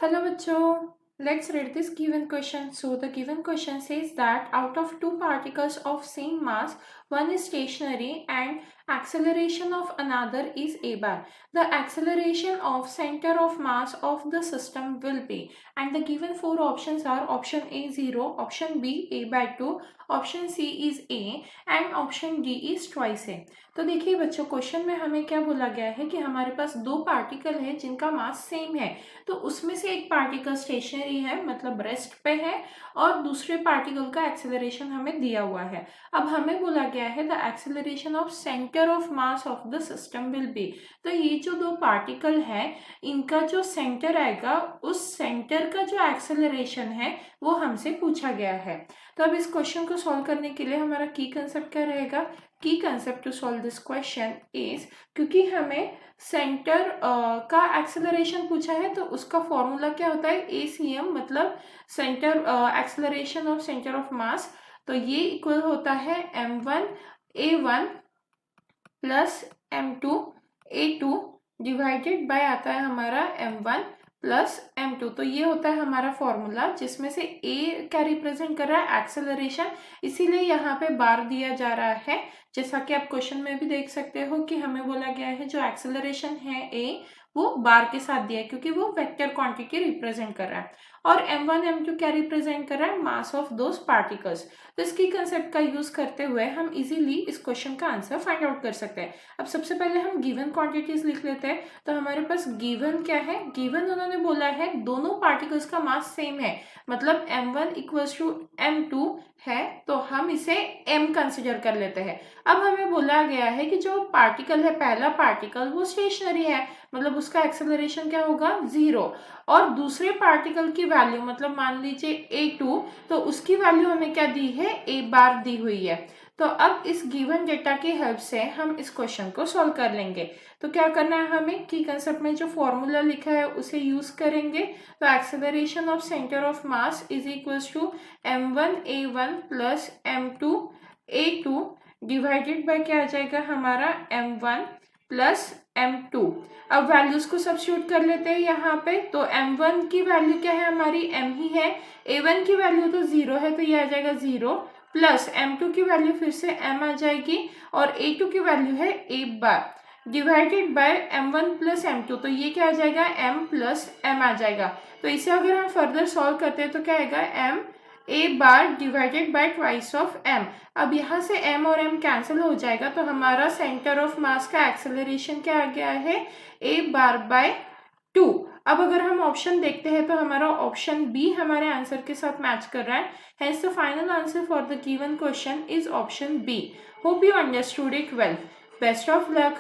Hello bachcho, let's read this given question. So the given question says that out of two particles of same mass, one is stationary and acceleration of another is a bar. The acceleration of center of mass of the system will be, and the given four options are option A 0, option B a by 2, option C is A and option D is twice A. तो देखिए बच्चों, question में हमें क्या बोला गया है कि हमारे पास दो पार्टिकल है जिनका मास सेम है। तो उसमें से एक पार्टिकल स्टेशनरी है, मतलब रेस्ट पे है, और दूसरे पार्टिकल का एक्सेलरेशन हमें दिया हुआ है। अब हमें बोला गया है the acceleration of centre of mass of the system will be. तो ये जो दो पार्टिकल है, इनका जो सेंटर आएगा, उस सेंटर का जो एक्सेलरेशन है वो हमसे पूछा गया है। तो अब इस क्वेश्चन को सॉल्व करने के लिए हमारा की कंसेप्ट क्या रहेगा? की concept to solve this question is, क्योंकि हमें सेंटर का एक्सेलरेशन पूछा है तो उसका फॉर्मूला क्या होता है? ACM, मतलब centre acceleration of centre of मास। तो ये इक्वल होता है m1a1 plus m2a2 divided bye आता है हमारा m1 प्लस m2। तो ये होता है हमारा फॉर्मूला, जिसमें से a क्या रिप्रेजेंट कर रहा है? एक्सेलरेशन, इसीलिए यहाँ पे बार दिया जा रहा है। जैसा कि आप क्वेश्चन में भी देख सकते हो कि हमें बोला गया है जो एक्सेलरेशन है a वो बार के साथ दिया है, क्योंकि वो वेक्टर क्वांटिटी रिप्रेजेंट कर रहा है। और m1 m2 क्या रिप्रेजेंट कर रहा है? Mass of those particles. तो इसकी कंसेप्ट का यूज करते हुए हम इजीली इस क्वेश्चन का आंसर फाइंड आउट कर सकते हैं। अब सबसे पहले हम गिवन क्वांटिटीज लिख लेते हैं। तो हमारे पास गिवन क्या है? गिवन उन्होंने बोला है दोनों पार्टिकल्स का मास सेम है, मतलब m1 इक्वल्स टू m2 है, तो हम इसे m कंसिडर कर लेते हैं। अब हमें बोला गया है कि जो पार्टिकल है, पहला पार्टिकल, वो स्टेशनरी है, मतलब उसका एक्सेलरेशन क्या होगा? 0। और दूसरे पार्टिकल की वैल्यू, मतलब मान लीजिए A2, तो उसकी वैल्यू हमें क्या दी है? a बार दी हुई है। तो अब इस गिवन डेटा की हेल्प से हम इस क्वेश्चन को सॉल्व कर लेंगे। तो क्या करना है हमें? की कंसेप्ट में जो फॉर्मूला लिखा है उसे यूज करेंगे। तो acceleration of centre of mass is equals to m1a1 plus m2a2 divided by क्या आ जाएगा हमारा? m1 plus m2। अब वैल्यूज को सब्स्टिट्यूट कर लेते हैं यहाँ पे। तो m1 की वैल्यू क्या है? हमारी m ही है। a1 की वैल्यू तो 0 है, तो ये आ जाएगा 0, प्लस m2 की वैल्यू फिर से m आ जाएगी, और a2 की वैल्यू है a bar, divided by m1 plus m2। तो ये क्या आ जाएगा? m प्लस m आ जाएगा। तो इसे अगर हम फर्दर सॉल्व करते हैं तो क्या आएगा? m a bar divided by twice of m। अब यहाँ से m और m कैंसिल हो जाएगा, तो हमारा सेंटर ऑफ मास का एक्सेलरेशन क्या आ गया है? a बार बाय 2। अब अगर हम ऑप्शन देखते हैं तो हमारा ऑप्शन बी हमारे आंसर के साथ मैच कर रहा है। Hence the final answer for the given question is option B. Hope you understood it well. Best of luck.